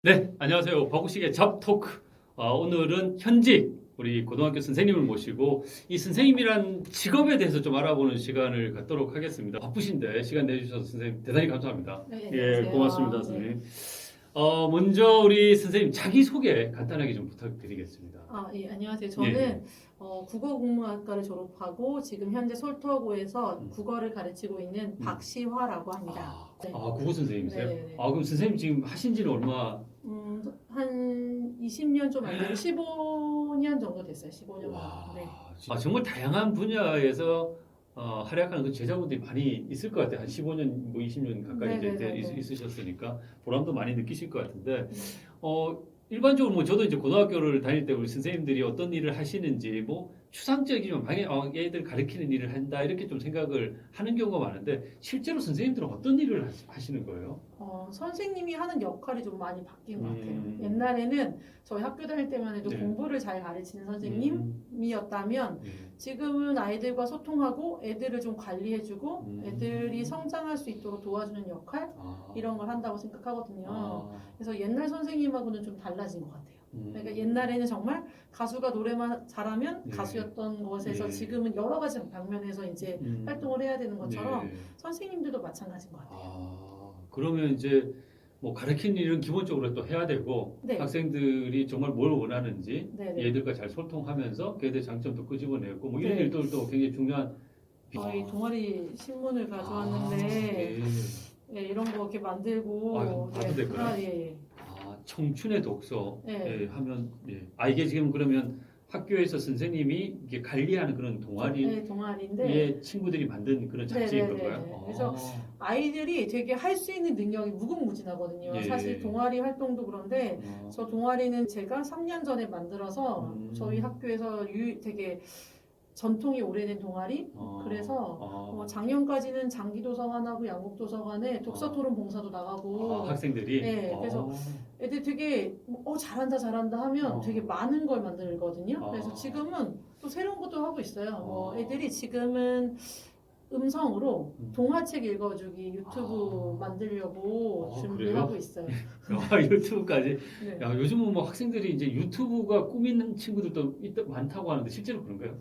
네, 안녕하세요. 박우식의 잡토크. 오늘은 현직 우리 고등학교 선생님을 모시고 이 선생님이란 직업에 대해서 좀 알아보는 시간을 갖도록 하겠습니다. 바쁘신데 시간 내주셔서 선생님 대단히 감사합니다. 네, 예, 안녕하세요. 고맙습니다, 네. 선생님. 먼저 우리 선생님 자기소개 간단하게 좀 부탁드리겠습니다. 예, 안녕하세요. 저는 예. 국어국문학과를 졸업하고 지금 현재 솔터고에서 음. 국어를 가르치고 있는 박시화라고 합니다. 네. 국어 선생님이세요? 네. 그럼 선생님 지금 하신 지는 얼마? 한 20년 좀 안 되고 15년 정도 됐어요. 15년. 와, 네. 정말 다양한 분야에서 활약하는 그 제자분들이 많이 있을 것 같아요. 한 15년, 뭐 20년 가까이 이제 네네네네. 있으셨으니까 보람도 많이 느끼실 것 같은데, 네. 일반적으로 뭐 저도 이제 고등학교를 다닐 때 우리 선생님들이 어떤 일을 하시는지 뭐 추상적이지만 방에 얘들 가르치는 일을 한다 이렇게 좀 생각을 하는 경우가 많은데 실제로 선생님들은 어떤 일을 하시는 거예요? 선생님이 하는 역할이 좀 많이 바뀐 것 같아요. 음. 옛날에는 저희 학교 다닐 때만 해도 네. 공부를 잘 가르치는 선생님이었다면 네. 지금은 아이들과 소통하고 애들을 좀 관리해주고 음. 애들이 성장할 수 있도록 도와주는 역할 이런 걸 한다고 생각하거든요. 그래서 옛날 선생님하고는 좀 달라진 것 같아요. 그러니까 옛날에는 정말 가수가 노래만 잘하면 네. 가수였던 것에서 네. 지금은 여러 가지 방면에서 이제 활동을 해야 되는 것처럼 네. 선생님들도 마찬가지인 것 같아요. 그러면 이제 뭐 가르치는 일은 기본적으로 또 해야 되고 네. 학생들이 정말 뭘 원하는지 네네. 얘들과 잘 소통하면서 걔들 장점도 끄집어내고 뭐 이런 네. 일들도 굉장히 중요한. 저희 동아리 신문을 가져왔는데 네. 예, 이런 거 이렇게 만들고 봐도 될까요? 예. 청춘의 독서 네. 하면 이게 지금 그러면 학교에서 선생님이 이게 관리하는 그런 동아리 네, 동아리인데 의 친구들이 만든 그런 잡지인 네네네. 건가요? 그래서 아이들이 되게 할 수 있는 능력이 무궁무진하거든요. 예. 사실 동아리 활동도 그런데 저 동아리는 제가 3년 전에 만들어서 저희 학교에서 되게 전통이 오래된 동아리. 그래서 작년까지는 장기도서관하고 양국도서관에 독서토론 봉사도 나가고 학생들이 네, 그래서 애들 되게 잘한다 하면 되게 많은 걸 만들거든요. 그래서 지금은 또 새로운 것도 하고 있어요. 애들이 지금은 음성으로 동화책 읽어주기 유튜브 만들려고 준비하고 그래요? 있어요. 유튜브까지. 네. 요즘은 뭐 학생들이 이제 유튜브가 꿈있는 친구들도 많다고 하는데 실제로 그런가요?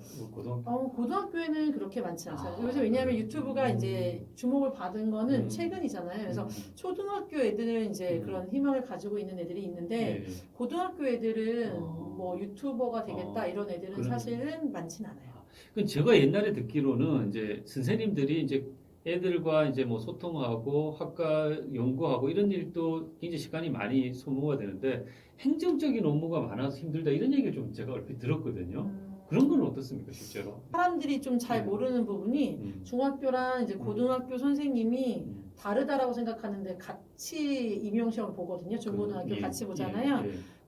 고등학교에는 그렇게 많지 않아요. 요새 왜냐하면 유튜브가 이제 주목을 받은 거는 최근이잖아요. 그래서 초등학교 애들은 이제 그런 희망을 가지고 있는 애들이 있는데 고등학교 애들은 뭐 유튜버가 되겠다 이런 애들은 사실은 많진 않아요. 그 제가 옛날에 듣기로는 이제 선생님들이 이제 애들과 이제 뭐 소통하고 학과 연구하고 이런 일도 굉장히 시간이 많이 소모가 되는데 행정적인 업무가 많아서 힘들다 이런 얘기를 좀 제가 얼핏 들었거든요. 그런 건 어떻습니까 실제로? 사람들이 좀 잘 모르는 부분이 중학교랑 이제 고등학교 선생님이 다르다라고 생각하는데 같이 임용시험을 보거든요. 중고등학교 같이 보잖아요.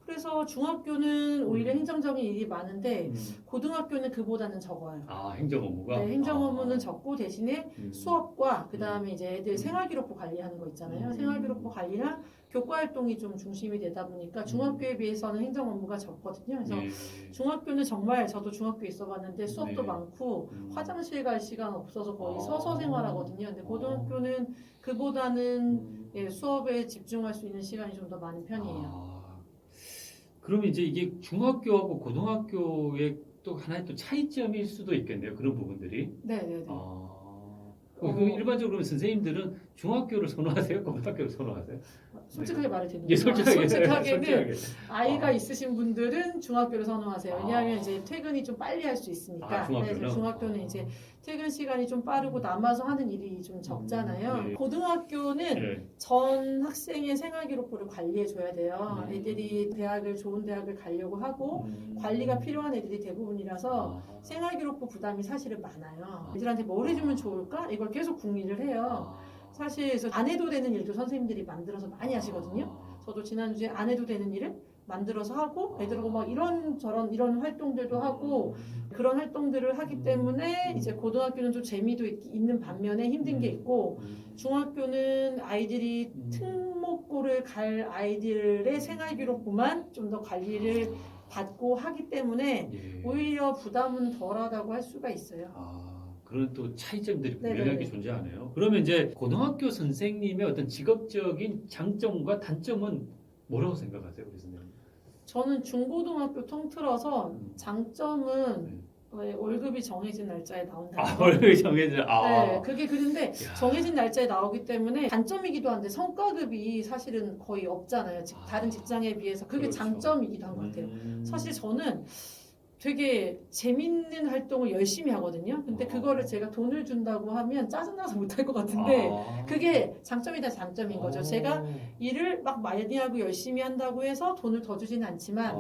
그래서 중학교는 오히려 행정적인 일이 많은데 고등학교는 그보다는 적어요. 행정 업무가? 네, 행정 업무는 적고 대신에 수업과 그 다음에 이제 애들 생활기록부 관리하는 거 있잖아요. 생활기록부 관리랑 교과 활동이 좀 중심이 되다 보니까 중학교에 비해서는 행정 업무가 적거든요. 그래서 중학교는 정말 저도 중학교에 있어봤는데 수업도 많고 화장실 갈 시간 없어서 거의 서서 생활하거든요. 근데 고등학교는 그보다는 수업에 집중할 수 있는 시간이 좀 더 많은 편이에요. 그러면 이제 이게 중학교하고 고등학교의 또 하나의 또 차이점일 수도 있겠네요. 그런 부분들이. 네네네. 일반적으로 선생님들은 중학교를 선호하세요? 고등학교를 선호하세요? 솔직하게 말해도 되는 예, 솔직하게는 아이가 있으신 분들은 중학교를 선호하세요. 왜냐하면 이제 퇴근이 좀 빨리 할 수 있으니까. 중학교는? 중학교는 이제 퇴근 시간이 좀 빠르고 남아서 하는 일이 좀 적잖아요. 고등학교는 전 학생의 생활기록부를 관리해 줘야 돼요. 애들이 좋은 대학을 가려고 하고 관리가 필요한 애들이 대부분이라서 생활기록부 부담이 사실은 많아요. 애들한테 뭘 해주면 좋을까? 이걸 계속 궁리를 해요. 사실 안 해도 되는 일도 선생님들이 만들어서 많이 하시거든요. 저도 지난주에 안 해도 되는 일을 만들어서 하고 애들하고 막 이런 활동들도 하고 그런 활동들을 하기 때문에 이제 고등학교는 좀 재미도 있는 반면에 힘든 게 있고 중학교는 아이들이 특목고를 갈 아이들의 생활기록부만 좀 더 관리를 받고 하기 때문에 오히려 부담은 덜하다고 할 수가 있어요. 그런 또 차이점들이 네네네. 분명하게 존재하네요. 그러면 이제 고등학교 선생님의 어떤 직업적인 장점과 단점은 뭐라고 생각하세요, 우리 선생님? 저는 중고등학교 통틀어서 장점은 네. 월급이 정해진 날짜에 나온다는 아, 거. 월급이 정해져. 네, 그게 그런데 야. 정해진 날짜에 나오기 때문에 단점이기도 한데 성과급이 사실은 거의 없잖아요. 다른 직장에 비해서 그게 그렇죠. 장점이기도 한 것 같아요. 사실 저는 되게 재밌는 활동을 열심히 하거든요. 근데 그거를 제가 돈을 준다고 하면 짜증나서 못할 것 같은데 그게 장점이다 장점인 거죠. 제가 일을 막 많이 하고 열심히 한다고 해서 돈을 더 주지는 않지만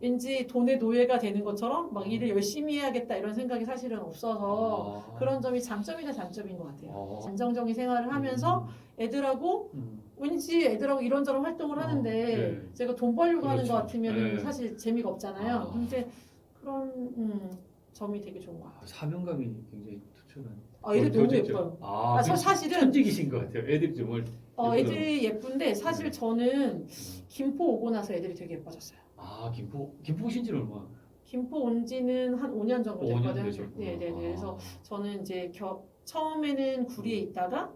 왠지 돈의 노예가 되는 것처럼 막 일을 열심히 해야겠다 이런 생각이 사실은 없어서 그런 점이 장점이다 장점인 것 같아요. 안정적인 생활을 하면서 애들하고 왠지 애들하고 이런저런 활동을 하는데 네. 제가 돈 벌려고 하는 그렇죠. 것 같으면 네. 사실 재미가 없잖아요. 근데 그런 점이 되게 좋은 것 같아요. 사명감이 굉장히 투철한. 애들 너무 예뻐요. 사실은 천직이신 것 같아요. 애들이 정말 애들이 예쁜데 사실 저는 김포 오고 나서 애들이 되게 예뻐졌어요. 김포 오신 지는 얼마? 김포 온 지는 한 5년 정도 5년 됐거든요. 되셨구나. 네네네. 그래서 저는 이제 처음에는 구리에 있다가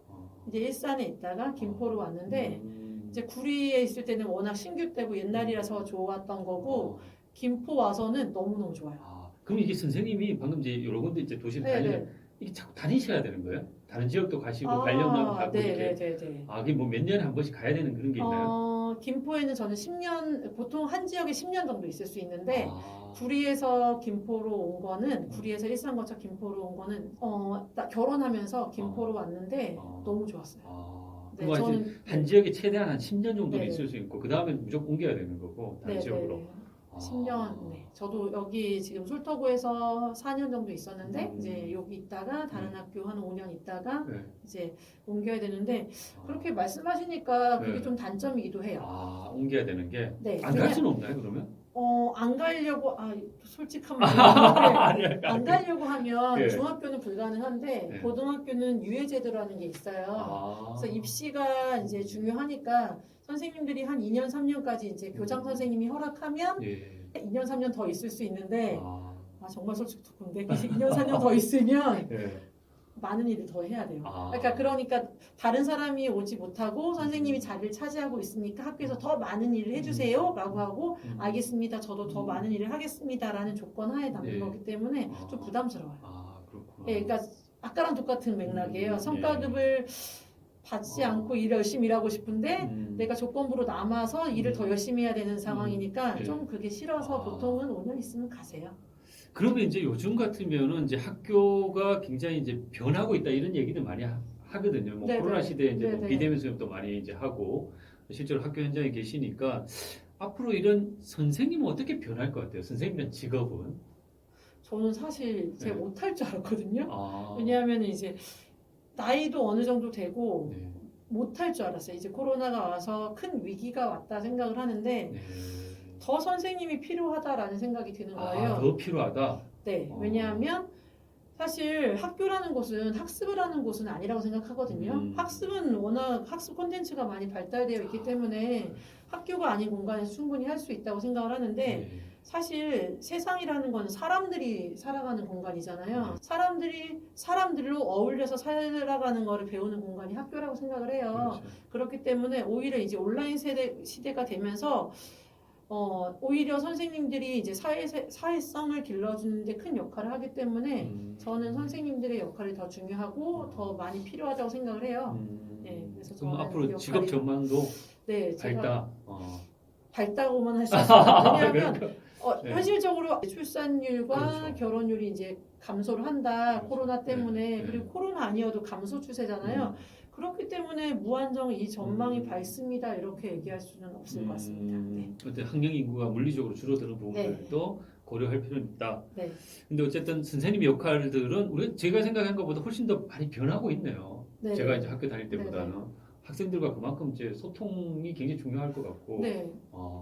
이제 일산에 있다가 김포로 왔는데 이제 구리에 있을 때는 워낙 신규 때고 옛날이라서 좋았던 거고 김포 와서는 너무너무 좋아요. 그럼 이게 선생님이 방금 이제 여러 군데 이제 도시를 다니는 이게 자꾸 다니셔야 되는 거예요? 다른 지역도 가시고 관련하고 가고 이렇게. 네네네. 그게 뭐 몇 년에 한 번씩 가야 되는 그런 게 있나요? 김포에는 저는 10년 보통 한 지역에 10년 정도 있을 수 있는데 구리에서 김포로 온 거는 구리에서 일산 거쳐 김포로 온 거는 나 결혼하면서 김포로 왔는데 너무 좋았어요. 네, 저는 한 지역에 최대한 한 10년 정도는 있을 수 있고 그 다음에 무조건 옮겨야 되는 거고 다른 지역으로. 10년. 네. 저도 여기 지금 솔터구에서 4년 정도 있었는데 이제 여기 있다가 다른 학교 한 5년 있다가 이제 옮겨야 되는데 그렇게 말씀하시니까 그게 좀 단점이기도 해요. 옮겨야 되는 게 네. 안 갈 수는 없나요, 그러면? 안 가려고 솔직한 말인데 안 가려고 하면 네. 중학교는 불가능한데 고등학교는 유예제도라는 게 있어요. 그래서 입시가 이제 중요하니까 선생님들이 한 2년 3년까지 이제 교장 선생님이 허락하면 2년 3년 더 있을 수 있는데 정말 솔직히 근데 2년 4년 더 있으면 많은 일을 더 해야 돼요. 그러니까 다른 사람이 오지 못하고 선생님이 자리를 차지하고 있으니까 학교에서 더 많은 일을 해주세요 라고 하고 알겠습니다. 저도 더 많은 일을 하겠습니다 라는 조건 하에 남는 거기 때문에 좀 부담스러워요. 그렇구나. 그러니까 아까랑 똑같은 맥락이에요. 성과급을 받지 않고 일을 열심히 일하고 싶은데 내가 조건부로 남아서 일을 더 열심히 해야 되는 상황이니까 좀 그게 싫어서 보통은 5년 있으면 가세요. 그러면 이제 요즘 같으면은 이제 학교가 굉장히 이제 변하고 있다 이런 얘기들 많이 하거든요. 뭐 코로나 시대에 이제 뭐 비대면 수업도 많이 이제 하고 실제로 학교 현장에 계시니까 앞으로 이런 선생님은 어떻게 변할 것 같아요? 선생님이란 직업은? 저는 사실 제가 못할 줄 알았거든요. 왜냐하면 이제 나이도 어느 정도 되고 못할 줄 알았어요. 이제 코로나가 와서 큰 위기가 왔다 생각을 하는데 더 선생님이 필요하다라는 생각이 드는 거예요. 더 필요하다? 네. 왜냐하면 사실 학교라는 곳은 학습을 하는 곳은 아니라고 생각하거든요. 학습은 워낙 학습 콘텐츠가 많이 발달되어 있기 때문에 학교가 아닌 공간에서 충분히 할 수 있다고 생각을 하는데 사실 세상이라는 건 사람들이 살아가는 공간이잖아요. 사람들이 사람들로 어울려서 살아가는 거를 배우는 공간이 학교라고 생각을 해요. 그렇기 때문에 오히려 이제 온라인 시대가 되면서 오히려 선생님들이 이제 사회성을 길러주는 데 큰 역할을 하기 때문에 저는 선생님들의 역할이 더 중요하고 더 많이 필요하다고 생각을 해요. 그래서 그럼 저는 앞으로 직업 전망도 밝다. 밝다고만 할 수 있어요. 왜냐하면 네. 현실적으로 출산율과 그렇죠. 결혼율이 이제 감소를 한다. 코로나 때문에 네. 그리고 코로나 아니어도 감소 추세잖아요. 그렇기 때문에 무한정 이 전망이 밝습니다. 이렇게 얘기할 수는 없을 것 같습니다. 네. 어때 학령 인구가 물리적으로 줄어드는 부분들도 고려할 필요는 있다. 네. 근데 어쨌든 선생님의 역할들은 제가 생각한 것보다 훨씬 더 많이 변하고 있네요. 네. 제가 이제 학교 다닐 때보다는 학생들과 그만큼 이제 소통이 굉장히 중요할 것 같고. 네.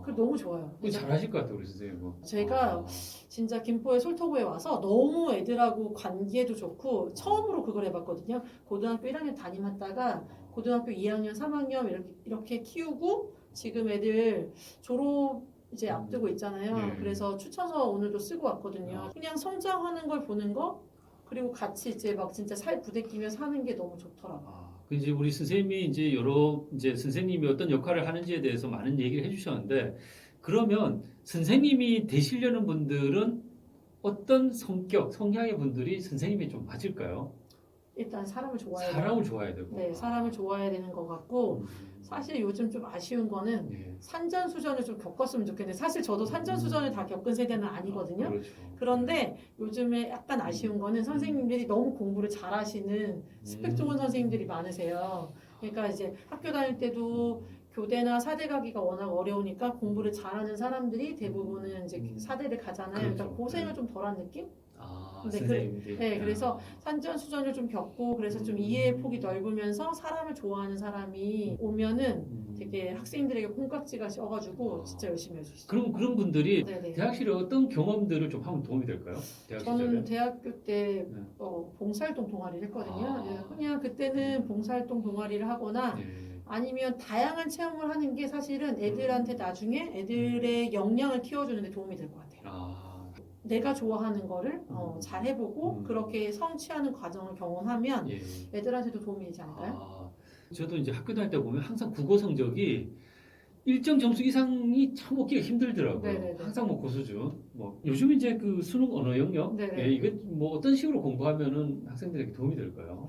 그 너무 좋아요. 잘하실 것 같아요, 우리 선생님은. 제가 진짜 김포의 솔터구에 와서 너무 애들하고 관계도 좋고 처음으로 그걸 해봤거든요. 고등학교 1학년 담임했다가 고등학교 2학년, 3학년 이렇게 키우고 지금 애들 졸업 이제 앞두고 있잖아요. 그래서 추천서 오늘도 쓰고 왔거든요. 그냥 성장하는 걸 보는 거 그리고 같이 이제 막 진짜 살 부대끼며 사는 게 너무 좋더라고요. 그 이제 우리 선생님이 이제 여러 이제 선생님이 어떤 역할을 하는지에 대해서 많은 얘기를 해주셨는데 그러면 선생님이 되시려는 분들은 어떤 성격, 성향의 분들이 선생님이 좀 맞을까요? 일단 사람을 좋아해야 사람을 돼요. 좋아해야 되고. 네, 사람을 좋아해야 되는 것 같고 사실 요즘 좀 아쉬운 거는 예. 산전수전을 좀 겪었으면 좋겠는데 사실 저도 산전수전을 다 겪은 세대는 아니거든요. 그렇죠. 그런데 요즘에 약간 아쉬운 거는 선생님들이 너무 공부를 잘하시는 스펙 좋은 선생님들이 많으세요. 그러니까 이제 학교 다닐 때도 교대나 사대 가기가 워낙 어려우니까 공부를 잘하는 사람들이 대부분은 이제 사대를 가잖아요. 그러니까 그렇죠. 고생을 좀 덜한 느낌? 네, 선생님들이. 네, 그래서 산전수전을 좀 겪고 그래서 좀 이해의 폭이 넓으면서 사람을 좋아하는 사람이 오면은 되게 학생들에게 콩깍지가 씌어가지고 진짜 열심히 할 수 있어요. 그럼 그런 분들이 네네. 대학실에 어떤 경험들을 좀 하면 도움이 될까요? 대학 시절에? 저는 대학교 때 네. 봉사활동 동아리를 했거든요. 아. 네, 그냥 그때는 봉사활동 동아리를 하거나 네. 아니면 다양한 체험을 하는 게 사실은 애들한테 나중에 애들의 역량을 키워주는 데 도움이 될 것 같아요. 내가 좋아하는 거를 잘 해보고 그렇게 성취하는 과정을 경험하면 예. 애들한테도 도움이 되지 않을까요? 저도 이제 학교 다닐 때 보면 항상 국어 성적이 일정 점수 이상이 참 얻기가 힘들더라고요. 네네네. 항상 뭐 고수준. 뭐 요즘 이제 그 수능 언어 영역, 네네. 예, 이거 뭐 어떤 식으로 공부하면은 학생들에게 도움이 될까요?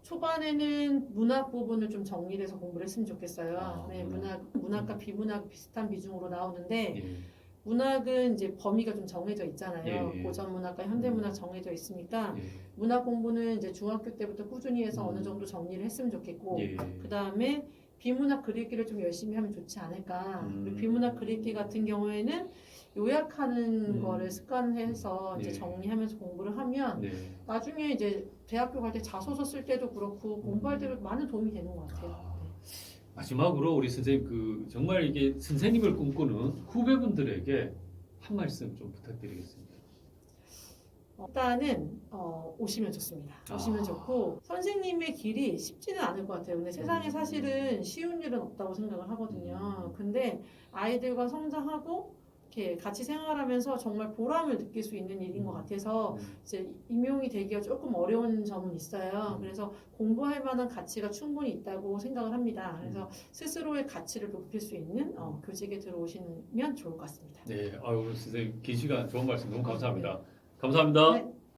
초반에는 문학 부분을 좀 정리해서 공부를 했으면 좋겠어요. 네, 문학. 문학과 비문학 비슷한 비중으로 나오는데 예. 문학은 이제 범위가 좀 정해져 있잖아요. 예, 예. 고전 문학과 현대 문학 정해져 있으니까 예. 문학 공부는 이제 중학교 때부터 꾸준히 해서 어느 정도 정리를 했으면 좋겠고 예. 그 다음에 비문학 글읽기를 좀 열심히 하면 좋지 않을까. 그리고 비문학 글읽기 같은 경우에는 요약하는 거를 습관해서 이제 예. 정리하면서 공부를 하면 네. 나중에 이제 대학교 갈 때 자소서 쓸 때도 그렇고 공부할 때도 많은 도움이 되는 것 같아요. 마지막으로 우리 선생님 그 정말 이게 선생님을 꿈꾸는 후배분들에게 한 말씀 좀 부탁드리겠습니다. 일단은 오시면 좋습니다. 오시면 좋고 선생님의 길이 쉽지는 않을 것 같아요. 근데 세상에 사실은 쉬운 일은 없다고 생각을 하거든요. 근데 아이들과 성장하고 이렇게 같이 생활하면서 정말 보람을 느낄 수 있는 일인 것 같아서 이제 임용이 되기가 조금 어려운 점은 있어요. 그래서 공부할 만한 가치가 충분히 있다고 생각을 합니다. 그래서 스스로의 가치를 높일 수 있는 교직에 들어오시면 좋을 것 같습니다. 네, 아유 선생님 긴 시간 좋은 말씀 너무 감사합니다. 감사합니다. 네.